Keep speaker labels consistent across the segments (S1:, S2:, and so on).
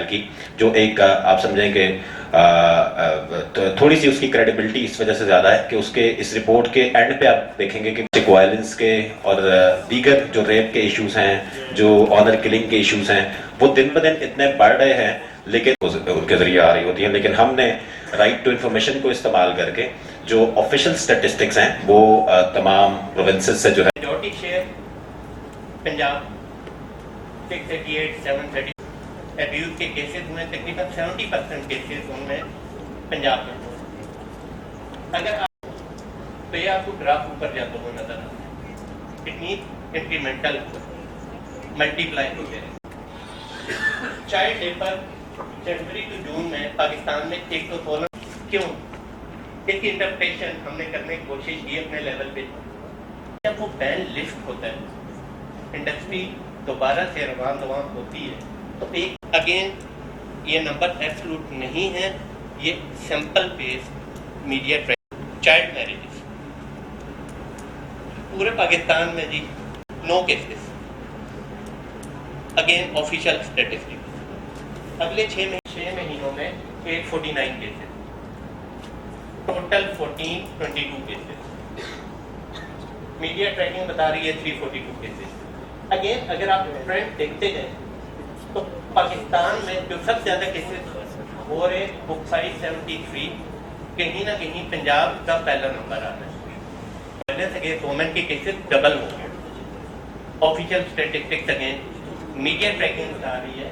S1: Channel کی, جو ایک آپ سمجھیں کہ تھوڑی سی اس کی کریڈیبلٹی اس وجہ سے زیادہ ہے کہ اس کے اس رپورٹ کے اینڈ پہ آپ دیکھیں گے کہ وائلنس کے اور دیگر جو ریپ کے ایشوز ہیں, جو آنر کلنگ کے ایشوز ہیں, وہ دن بدن اتنے بڑھ رہے ہیں لیکن ان کے ذریعے آ رہی ہوتی ہیں. لیکن ہم نے رائٹ ٹو انفارمیشن کو استعمال کر کے جو آفیشیل اسٹیٹسٹکس ہیں وہ تمام پروونسز سے جو ہے
S2: میجورٹی شیئر پنجاب 638 730 ابیوز کے کیسز میں تقریباً 70% کیسز ان میں پنجاب میں. اگر آپ تو یہ آپ کو گراف اوپر جاتا ہوا نظر آتا ہے, اتنی انکریمنٹل ملٹی پلائی ہو گئے. Child labour January to June میں پاکستان میں 116. کیوں؟ اس کی انٹرپریشن ہم نے کرنے کی کوشش کی اپنے لیول پہ. جب وہ بین لفٹ ہوتا ہے, انڈسٹری دوبارہ سے روان ہوتی ہے, تو ایک اگین یہ نمبر ایبسولوٹ نہیں ہے, یہ sample base media child marriages پورے پاکستان میں جی 9 کیسز, اگین آفیشیل اسٹیٹسٹک. اگلے 6 مہینوں میں 849 cases, total 1422 cases. Media tracking بتا رہی ہے 342 کیسز. اگین اگر آپ ٹرینڈ دیکھتے ہیں تو پاکستان میں جو سب سے زیادہ کیسز ہو رہے بک سائز 73, کہیں نہ کہیں پنجاب کا پہلا نمبر آ رہا ہے. پہلے سے وومن کے کیسز ڈبل ہو گئے. Official statistics again media tracking بتا رہی ہے.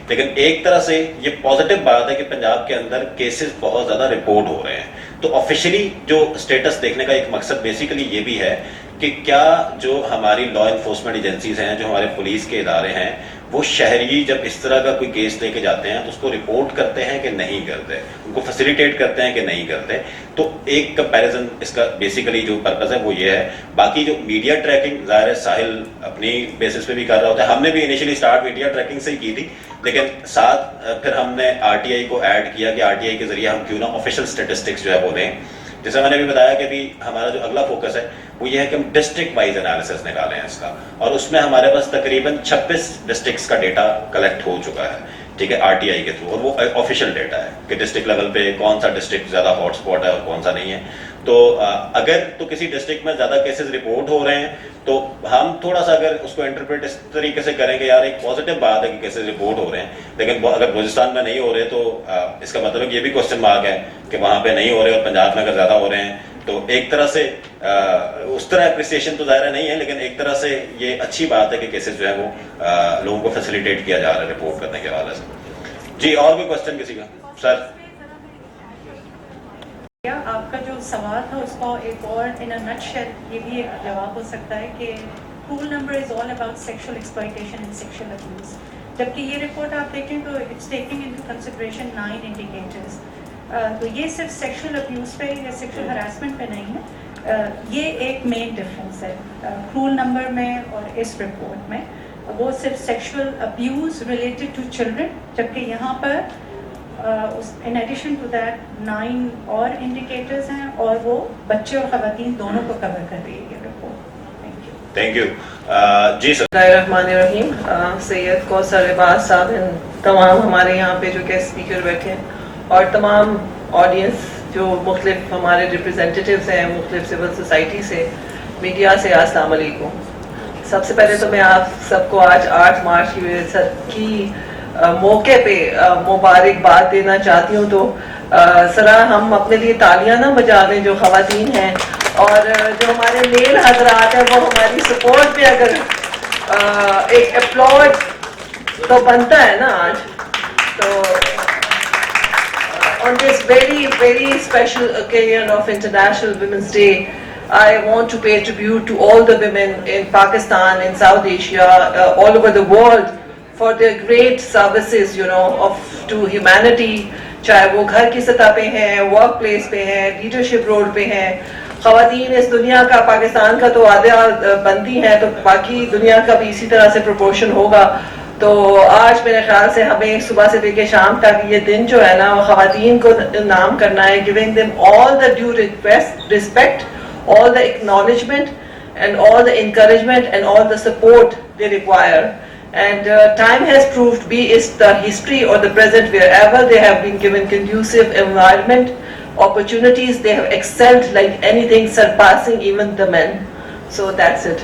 S1: لیکن ایک طرح سے یہ پازیٹیو بات ہے کہ پنجاب کے اندر کیسز بہت زیادہ رپورٹ ہو رہے ہیں. تو آفیشیلی جو اسٹیٹس دیکھنے کا ایک مقصد بیسیکلی یہ بھی ہے کہ کیا جو ہماری لا انفورسمنٹ ایجنسیز ہیں, جو ہمارے پولیس کے ادارے ہیں, وہ شہری جب اس طرح کا کوئی کیس لے کے جاتے ہیں تو اس کو رپورٹ کرتے ہیں کہ نہیں کرتے, ان کو فیسیلیٹیٹ کرتے ہیں کہ نہیں کرتے. تو ایک کمپیریزن اس کا بیسیکلی جو پرپز ہے وہ یہ ہے. باقی جو میڈیا ٹریکنگ ظاہر ہے ساحل اپنی بیسس پہ بھی کر رہا ہوتا ہے. ہم نے بھی انیشلی اسٹارٹ میڈیا ٹریکنگ سے ہی کی تھی, لیکن ساتھ پھر ہم نے آر ٹی آئی کو ایڈ کیا کہ آر ٹی آئی کے ذریعے ہم کیوں نہ آفیشیل اسٹیٹسٹکس جو ہے وہ دیں. جیسے میں نے بھی بتایا کہ ابھی ہمارا جو اگلا فوکس ہے وہ یہ ہے کہ ہم ڈسٹرکٹ وائز انالیسس نکالیں اس کا, اور اس میں ہمارے پاس تقریباً 26 ڈسٹرکٹس کا ڈیٹا کلیکٹ ہو چکا ہے, ٹھیک ہے, آر ٹی آئی کے تھرو. اور وہ آفیشیل ڈیٹا ہے کہ ڈسٹرکٹ لیول پہ کون سا ڈسٹرکٹ زیادہ ہاٹ اسپاٹ ہے اور کون سا نہیں ہے. تو اگر تو کسی ڈسٹرکٹ میں زیادہ کیسز رپورٹ ہو رہے ہیں تو ہم تھوڑا سا اگر اس کو انٹرپریٹ اس طریقے سے کریں کہ یار ایک پازیٹیو بات ہے کہ کیسز رپورٹ ہو رہے ہیں, لیکن اگر بلوچستان میں نہیں ہو رہے تو اس کا مطلب یہ بھی کوشچن مارک ہے کہ وہاں پہ نہیں ہو رہے اور پنجاب میں اگر زیادہ ہو رہے ہیں. تو ایک طرح سے اس طرح اپریسیشن تو ظاہر نہیں ہے, لیکن ایک طرح سے یہ اچھی بات ہے کہ کیسز جو ہے وہ لوگوں کو فیسیلیٹیٹ کیا جا رہا ہے رپورٹ کرنے کے حوالے سے. جی اور کوئی کوشچن کسی کا؟ سر
S3: آپ کا جو سوال تھا اس کو ایک اور ان اے نٹ شیل یہ بھی ایک جواب ہو سکتا ہے کہ roll number is all about sexual exploitation and sexual abuse. جبکہ یہ رپورٹ آپ دیکھیں تو it's taking into consideration 9 indicators. تو یہ صرف سیکشل ابیوز پہ یا سیکشل ہراسمنٹ پہ نہیں ہے, یہ ایک مین ڈفرینس ہے رول نمبر میں اور اس رپورٹ میں. وہ صرف sexual abuse related to children, جبکہ یہاں پر in addition to that 9 اور انڈیکیٹرز ہیں اور وہ بچے اور خواتین دونوں کو کور کر رہی ہے یہ رپورٹ.
S1: Thank you. جی سر.
S4: بسم اللہ الرحمن الرحیم. سید کوثر عباس صاحب ہیں, تمام ہمارے یہاں پہ جو گیسٹ اسپیکر بیٹھے ہیں, اور تمام آڈینس جو مختلف ہمارے ریپرزینٹیٹیوز ہیں مختلف سول سوسائٹی سے, میڈیا سے, السلام علیکم. سب سے پہلے تو میں آپ سب کو آج 8 مارچ کی موقع پہ مبارکباد دینا چاہتی ہوں. تو ذرا ہم اپنے لیے تالیاں نہ بجا دیں جو خواتین ہیں, اور جو ہمارے میل حضرات ہیں وہ ہماری سپورٹ پہ اگر ایک اپلوڈ تو بنتا ہے نا آج. تو on this very very special occasion of International Women's Day, I want to pay tribute to all the women in Pakistan, in South Asia, all over the world, for their great services, you know, to humanity. چاہے وہ گھر کی سطح پہ ہیں, work place پہ ہیں, leadership role پہ ہیں. خواتین اس دنیا کا, پاکستان کا تو آدھا بنتی ہیں, تو باقی دنیا کا بھی اسی طرح سے پروپورشن ہوگا. تو آج میرے خیال سے ہمیں صبح سے لے کے شام تک یہ دن جو ہے نا خواتین کو نام کرنا ہے, giving them all the due respect, all the acknowledgement and all the encouragement and all the support they require. And time has proved, be it the history or the present, wherever they have been given conducive environment, opportunities, they have excelled like anything, surpassing even the men. So that's it.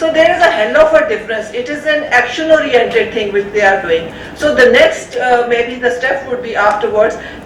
S4: So there is a hell of a difference. It is an action-oriented thing which they are doing. So the next maybe the step would be afterwards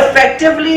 S4: effectively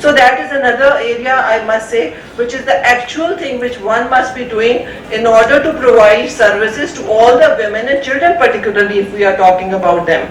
S4: So that is another area I must say, which is the actual thing which one must be doing in order to provide services to all the women and children, particularly if we are talking about them.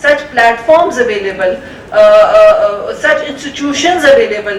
S4: such platforms available, such institutions available,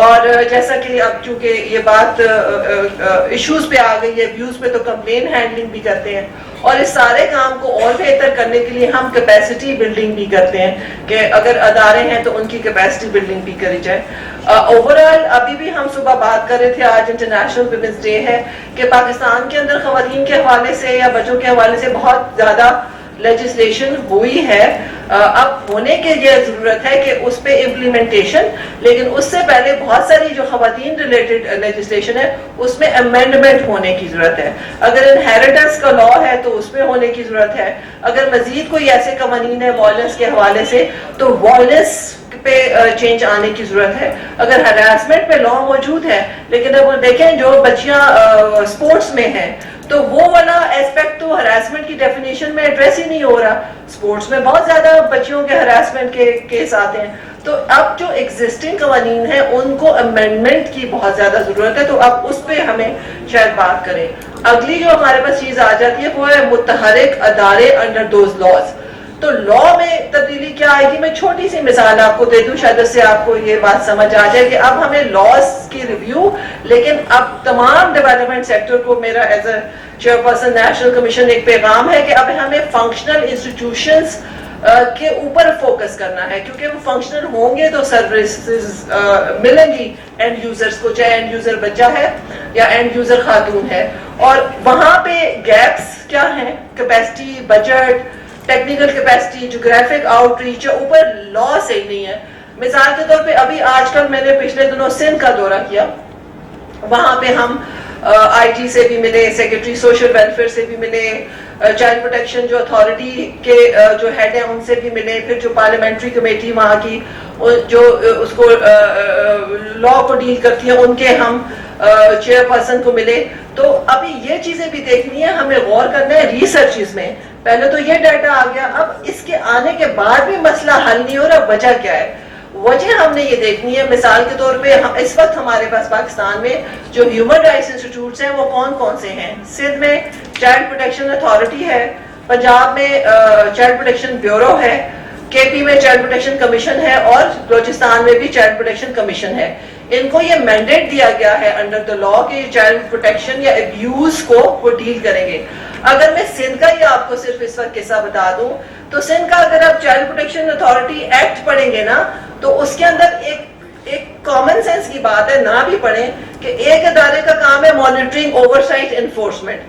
S4: اور جیسا کہ اب چونکہ یہ بات issues پہ آ گئی ہے, ویوز پہ, تو کمپلین ہینڈلنگ بھی کرتے ہیں. اور اس سارے کام کو اور بہتر کرنے کے لیے ہم کیپیسٹی بلڈنگ بھی کرتے ہیں کہ اگر ادارے ہیں تو ان کی کیپیسٹی بلڈنگ بھی کری جائے. اوور آل ابھی بھی ہم صبح بات کر رہے تھے, آج انٹرنیشنل ویمنس ڈے ہے, کہ پاکستان کے اندر خواتین کے حوالے سے یا بچوں کے حوالے سے بہت زیادہ لیجسلیشن ہوئی ہے. اب ہونے کے یہ ضرورت ہے کہ اس پہ امپلیمنٹیشن, لیکن اس سے پہلے بہت ساری جو خواتین ریلیٹڈ لیجسلیشن ہے اس میں امینڈمنٹ ہونے کی ضرورت ہے. اگر انہیریٹنس کا لا ہے تو اس میں ہونے کی ضرورت ہے. اگر مزید کوئی ایسے قوانین ہے وائلنس کے حوالے سے تو وائلنس پہ چینج آنے کی ضرورت ہے. اگر ہراسمنٹ پہ لا موجود ہے, لیکن اب دیکھیں جو بچیاں اسپورٹس میں ہیں تو وہ والا ایسپیکٹ تو ہراسمنٹ کی ڈیفینیشن میں ایڈریس ہی نہیں ہو رہا. اسپورٹس میں بہت زیادہ بچیوں کے ہراسمنٹ کے کیس آتے ہیں. تو اب جو ایگزسٹنگ قوانین ہیں ان کو امینڈمنٹ کی بہت زیادہ ضرورت ہے, تو اب اس پہ ہمیں شاید بات کریں. اگلی جو ہمارے پاس چیز آ جاتی ہے وہ ہے متحرک ادارے انڈر دوز لاز. تو لا میں تبدیلی کیا آئے گی؟ میں چھوٹی سی مثال آپ کو دے دوں, شاید اس سے آپ کو یہ بات سمجھ آ جائے کہ اب ہمیں لاز کی ریویو, لیکن اب تمام ڈیولپمنٹ سیکٹر کو میرا as a chairperson national commission ایک پیغام ہے کہ اب ہمیں فنکشنل انسٹیٹیوشنز کے اوپر فوکس کرنا ہے, کیونکہ وہ فنکشنل ہوں گے تو سروسز ملیں گی اینڈ یوزرز کو, چاہے اینڈ یوزر بچہ ہے یا اینڈ یوزر خاتون ہے. اور وہاں پہ گیپس کیا ہیں؟ Capacity, budget, technical capacity, geographic out reach, اوپر لا صحیح نہیں ہے. مثال کے طور پہ ابھی آج کل میں نے پچھلے دنوں سندھ کا دورہ کیا, وہاں پہ ہم آئی جی سے بھی ملے, سیکرٹری سوشل ویلفیئر سے بھی ملے, چائلڈ پروٹیکشن جو اتھارٹی کے جو ہیڈ ہیں ان سے بھی ملے, پھر جو پارلیمنٹری کمیٹی وہاں کی جو اس کو لا کو ڈیل کرتی ہیں ان کے ہم چیئر پرسن کو ملے. تو ابھی یہ چیزیں بھی دیکھنی ہے, ہمیں غور کرنا ہے ریسرچز میں. پہلے تو یہ ڈیٹا آ گیا, اب اس کے آنے کے بعد بھی مسئلہ حل نہیں ہو رہا, وجہ کیا ہے؟ وجہ ہم نے یہ دیکھنی ہے. مثال کے طور پہ اس وقت ہمارے پاس پاکستان میں جو ہیومن رائٹس انسٹیٹیوٹس ہیں وہ کون کون سے ہیں؟ سندھ میں چائلڈ پروٹیکشن اتھارٹی ہے, پنجاب میں چائلڈ پروٹیکشن بیورو ہے, کے پی میں چائلڈ پروٹیکشن کمیشن ہے, اور بلوچستان میں بھی چائلڈ پروٹیکشن کمیشن ہے. ان کو یہ مینڈیٹ دیا گیا ہے انڈر دا لا کہ چائلڈ پروٹیکشن یا ابیوز کو وہ ڈیل کریں گے. اگر میں سندھ کا ہی آپ کو صرف اس وقت قصہ بتا دوں تو سندھ کا اگر آپ چائلڈ پروٹیکشن اتھارٹی ایکٹ پڑھیں گے نا تو اس کے اندر ایک کامن سینس کی بات ہے, نہ بھی پڑھیں, کہ ایک ادارے کا کام ہے monitoring, oversight, enforcement.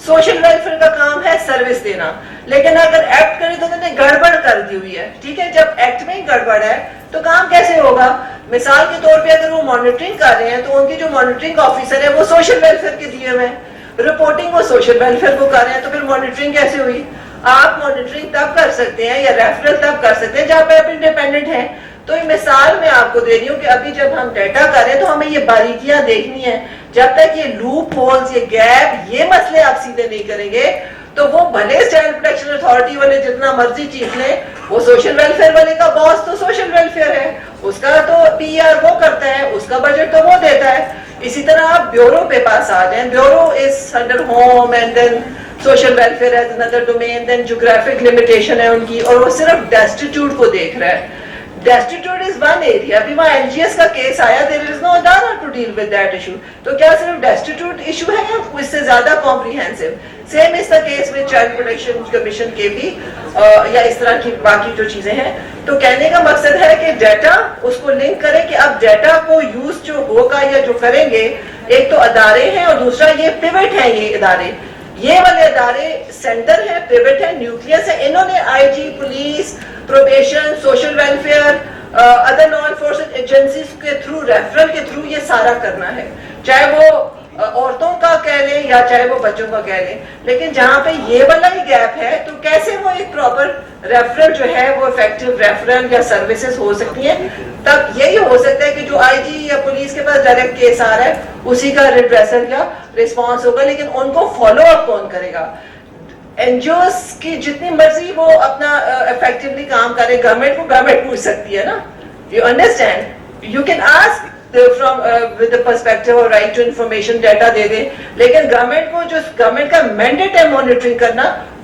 S4: Social welfare کا کام ہے سروس دینا. لیکن اگر ایکٹ کرے تو انہوں نے گڑبڑ کر دی ہوئی ہے. ٹھیک ہے, جب ایکٹ میں ہی گڑبڑ ہے تو کام کیسے ہوگا؟ مثال کے طور پہ اگر وہ مانیٹرنگ کر رہے ہیں تو ان کی جو مانیٹرنگ آفیسر ہے وہ سوشل ویلفیئر کے دیے ہوئے ہیں, رپورٹنگ وہ سوشل ویلفیئر کو کر رہے ہیں, تو پھر مانیٹرنگ کیسے ہوئی؟ آپ مانیٹرنگ تب کر سکتے ہیں یا ریفرل تب کر سکتے ہیں جہاں پہ آپ انڈیپینڈنٹ ہیں. تو یہ مثال میں آپ کو دے رہی ہوں کہ ابھی جب ہم ڈیٹا کر رہے ہیں تو ہمیں یہ باریکیاں دیکھنی ہیں. جب تک یہ لوپ ہولز, یہ گیپ, یہ مسئلے آپ سیدھے نہیں کریں گے تو وہ بھلے چائلڈ پروٹیکشن اتھارٹی والے جتنا مرضی چیخ لیں, وہ سوشل ویلفیئر والے کا باس تو سوشل ویلفیئر ہے, اس کا تو پی آر وہ کرتا ہے, اس کا بجٹ تو وہ دیتا ہے. اسی طرح آپ بیورو پہ پاس آ جائیں, bureau is under home and then social welfare as اندر ڈومین, دین جغرافک لمیٹیشن ہے ان کی, اور وہ صرف ڈیسٹیٹیوٹ کو دیکھ رہا ہے. Destitute is one area. ابھی وہاں LGS کا کیس آیا, there is no Adara to deal with that issue. تو کیا صرف destitute issue ہے یا اس سے زیادہ comprehensive? Same is the case with Child Protection Commission کے بھی یا اس طرح کی باقی جو چیزیں ہیں. تو کہنے کا مقصد ہے کہ ڈیٹا اس کو لنک کریں کہ اب ڈیٹا کو یوز جو ہوگا یا جو کریں گے, ایک تو ادارے ہیں اور دوسرا یہ پیوٹ ہیں. یہ ادارے, یہ والے ادارے سینٹر ہے, پیوٹ ہے, نیوکلیس ہے. انہوں نے I G, police, probation, social welfare, other law enforcement agencies کے تھرو, ریفرل کے تھرو یہ سارا کرنا ہے, چاہے وہ عورتوں کا کہہ لیں یا چاہے وہ بچوں کا کہہ لیں. لیکن جہاں پہ یہ والا ہی گیپ ہے تو کیسے وہ ایک پراپر ریفرل جو ہے وہ افیکٹو ریفرل یا سروسز ہو سکتی ہیں؟ تب یہی ہو سکتا ہے کہ جو آئی جی یا پولیس کے پاس ڈائریکٹ کیس آ رہا ہے اسی کا ریڈریسل یا ریسپانس ہوگا, لیکن ان کو فالو اپ کون کرے گا؟ این جی اوز کی جتنی مرضی وہ اپنا افیکٹولی کام کرے, گورنمنٹ کو گورنمنٹ پوچھ سکتی ہے نا. You understand, you can ask from with the perspective of right to information data دے دیں, لیکن گورنمنٹ کو جو گورنمنٹ کا مینڈیٹ ہے مانیٹرنگ کرنا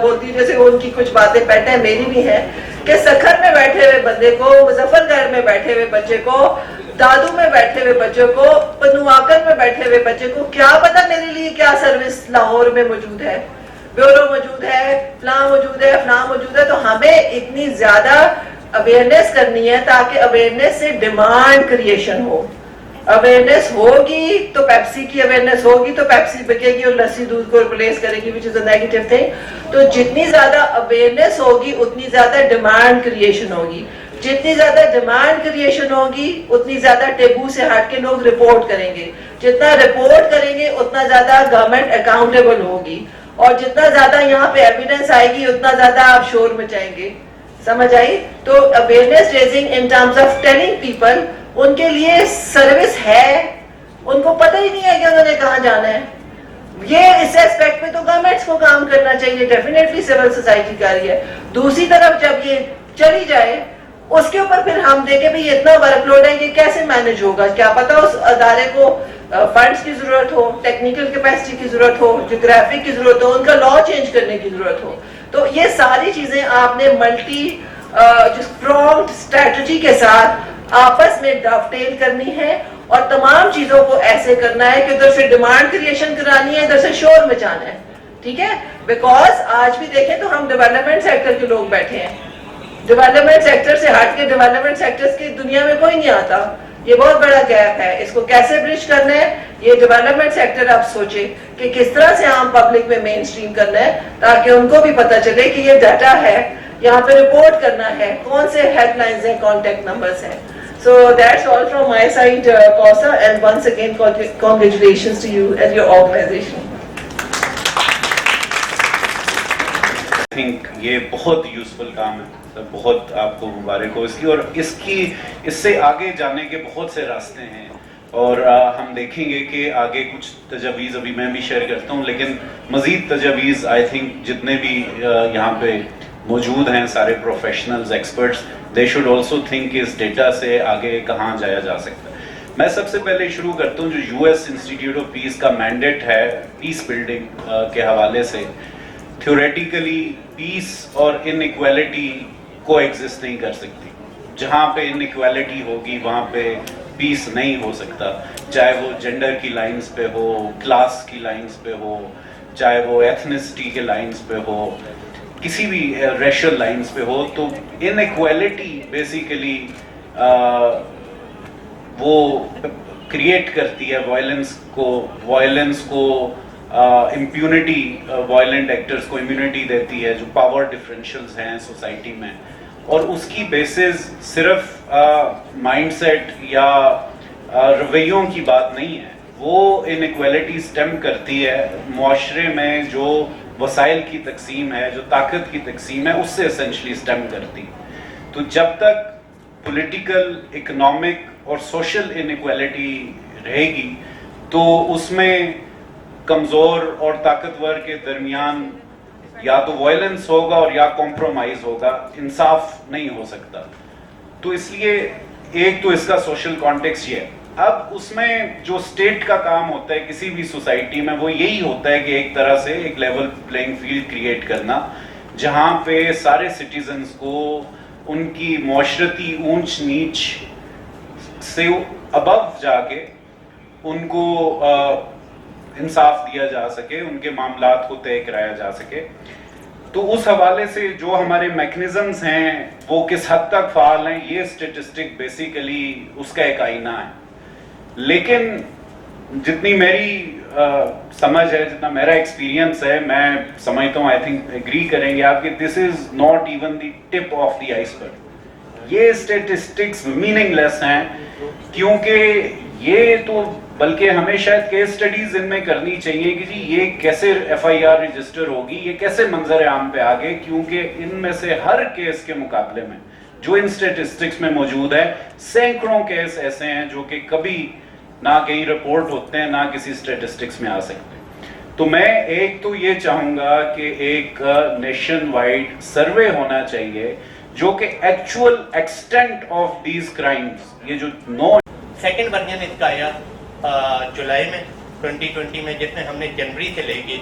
S4: بولتی ہوں جیسے ان کی کچھ باتیں پیٹیں میری بھی ہیں کہ سکھر میں بیٹھے ہوئے بندے کو, مظفر گڑھ میں بیٹھے ہوئے بچے کو, دادو میں بیٹھے ہوئے بچے کو, پنواکر میں بیٹھے ہوئے بچے کو کیا پتا میرے لیے کیا سروس لاہور میں موجود ہے, بیورو موجود ہے, فلاں موجود ہے, فلاں موجود ہے. تو ہمیں اتنی زیادہ اویئرنیس کرنی ہے تاکہ اویئرنیس سے ڈیمانڈ کریشن ہو. اویئرنیس ہوگی تو پیپسی کی اویئرنیس ہوگی تو پیپسی بکے گی اور لسی دودھ کو ریپلیس کرے گی, وچ از اے نیگیٹو تھنگ. تو جتنی زیادہ اویئرنیس ہوگی اتنی زیادہ ڈیمانڈ کریشن ہوگی. جتنی زیادہ ڈیمانڈ کریشن ہوگی اتنی زیادہ ٹیبو سے ہٹ کے لوگ رپورٹ کریں گے. جتنا رپورٹ کریں گے اتنا زیادہ گورنمنٹ اکاؤنٹیبل ہوگی, اور جتنا زیادہ یہاں پہ ایویڈنس آئے گی اتنا زیادہ آپ شور مچائیں گے. سمجھ آئی؟ تو awareness raising in terms of telling people, ان کے لیے سروس ہے, ان کو پتہ ہی نہیں ہے کہ انہوں نے کہاں جانا ہے. یہ اس ایسپیکٹ پہ تو گورنمنٹس کو کام کرنا چاہیے, ڈیفینیٹلی سول سوسائٹی کا رہی ہے. دوسری طرف جب یہ چلی جائے اس کے اوپر پھر ہم دیکھیں بھی اتنا ورک لوڈ ہے یہ کیسے مینج ہوگا. کیا پتا اس ادارے کو فنڈز کی ضرورت ہو, ٹیکنیکل کیپیسٹی کی ضرورت ہو, جغرافک کی ضرورت ہو, ان کا لا چینج کرنے کی ضرورت ہو. تو یہ ساری چیزیں آپ نے ملٹی اسٹرانگ اسٹریٹجی کے ساتھ آپس میں ڈاف-ٹیل کرنی ہے, اور تمام چیزوں کو ایسے کرنا ہے کہ ادھر سے ڈیمانڈ کریشن کرانی ہے, ادھر سے شور مچانا ہے. ٹھیک ہے, بیکاز آج بھی دیکھیں تو ہم ڈیولپمنٹ سیکٹر کے لوگ بیٹھے ہیں. ڈیولپمنٹ سیکٹر سے ہٹ کے ڈیولپمنٹ سیکٹرز کی دنیا میں کوئی نہیں آتا. یہ بہت بڑا گیپ ہے, اس کو کیسے برج کرنا ہے یہ ڈیولپمنٹ سیکٹر آپ سوچے کہ کس طرح سے عام پبلک میں مین اسٹریم کرنا ہے تاکہ ان کو بھی پتہ چلے کہ یہ ڈیٹا ہے, یہاں پہ رپورٹ کرنا ہے, کون سے ہیلپ لائنز ہیں, کانٹیکٹ نمبرز ہیں. So that's all from my side, Kausa, and once again congratulations to you and your organization.
S5: I think یہ بہت یوزفل کام ہے, بہت آپ کو مبارک ہو اس کی, اور اس سے آگے جانے کے بہت سے راستے ہیں, اور ہم دیکھیں گے کہ آگے کچھ تجاویز ابھی میں بھی شیئر کرتا ہوں, لیکن مزید تجاویز آئی تھنک جتنے بھی یہاں پہ موجود ہیں سارے professionals, experts, they should also think اس ڈیٹا سے آگے کہاں جایا جا سکتا ہے. میں سب سے پہلے شروع کرتا ہوں جو U S institute of peace کا مینڈیٹ ہے پیس بلڈنگ کے حوالے سے. تھیوریٹیکلی پیس اور ان ایکویلٹی کو ایگزسٹ نہیں کر سکتی. جہاں پہ ان ایکویلٹی ہوگی وہاں پہ پیس نہیں ہو سکتا, چاہے وہ جینڈر کی لائنز پہ ہو, کلاس کی لائنز پہ ہو, چاہے وہ ایتھنسٹی کے لائنز پہ ہو, کسی بھی ریشل لائنز پہ ہو. تو ان ایکویلٹی بیسیکلی وہ کریٹ کرتی ہے وائلنس کو امپیونٹی, وائلنٹ ایکٹرز کو امیونٹی دیتی ہے جو پاور ڈفرینشلز ہیں سوسائٹی میں. اور اس کی بیسز صرف مائنڈ سیٹ یا رویوں کی بات نہیں ہے, وہ ان ایکویلٹی سٹیم کرتی ہے معاشرے میں جو وسائل کی تقسیم ہے, جو طاقت کی تقسیم ہے, اس سے اسینشلی سٹیم کرتی. تو جب تک پولیٹیکل, اکنامک اور سوشل ان ایکویلٹی رہے گی تو اس میں کمزور اور طاقتور کے درمیان یا تو وائلنس ہوگا اور یا کمپرومائز ہوگا, انصاف نہیں ہو سکتا. تو اس لیے ایک تو اس کا سوشل کانٹیکسٹ یہ ہے. اب اس میں جو اسٹیٹ کا کام ہوتا ہے کسی بھی سوسائٹی میں وہ یہی ہوتا ہے کہ ایک طرح سے ایک لیول پلینگ فیلڈ کریٹ کرنا جہاں پہ سارے سٹیزنز کو ان کی معاشرتی اونچ نیچ سے ابو جا کے ان کو انصاف دیا جا سکے, ان کے معاملات کو طے کرایا جا سکے. تو اس حوالے سے جو ہمارے میکنزمز ہیں وہ کس حد تک فعال ہیں, یہ اسٹیٹسٹک بیسیکلی اس کا ایک آئینہ ہے. لیکن جتنی میری سمجھ ہے, جتنا میرا ایکسپیرینس ہے, میں سمجھتا ہوں, آئی تھنک ایگری کریں گے آپ, کہ this is not even the tip of the iceberg. یہ اسٹیٹسٹکس میننگ لیس ہیں, کیونکہ یہ تو بلکہ ہمیں شاید کیس سٹڈیز ان میں کرنی چاہیے کہ جی یہ کیسے ایف آئی آر رجسٹر ہوگی, یہ کیسے منظر عام پہ آگے, کیونکہ ان میں سے ہر کیس کے مقابلے میں جو ان اسٹیٹسٹکس میں موجود ہے سینکڑوں کیس ایسے ہیں جو کہ کبھی نہ کہیں رپورٹ ہوتے ہیں نہ کسی اسٹیٹسٹکس میں آ سکتے. تو میں ایک تو یہ چاہوں گا کہ ایک نیشن وائڈ سروے ہونا چاہیے جو کہ actual extent of these crimes, یہ جو
S2: سیکنڈ ورژن اس کا آیا جولائی میں 2020 میں, جس میں ہم نے جنوری سے لے کے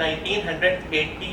S2: 1980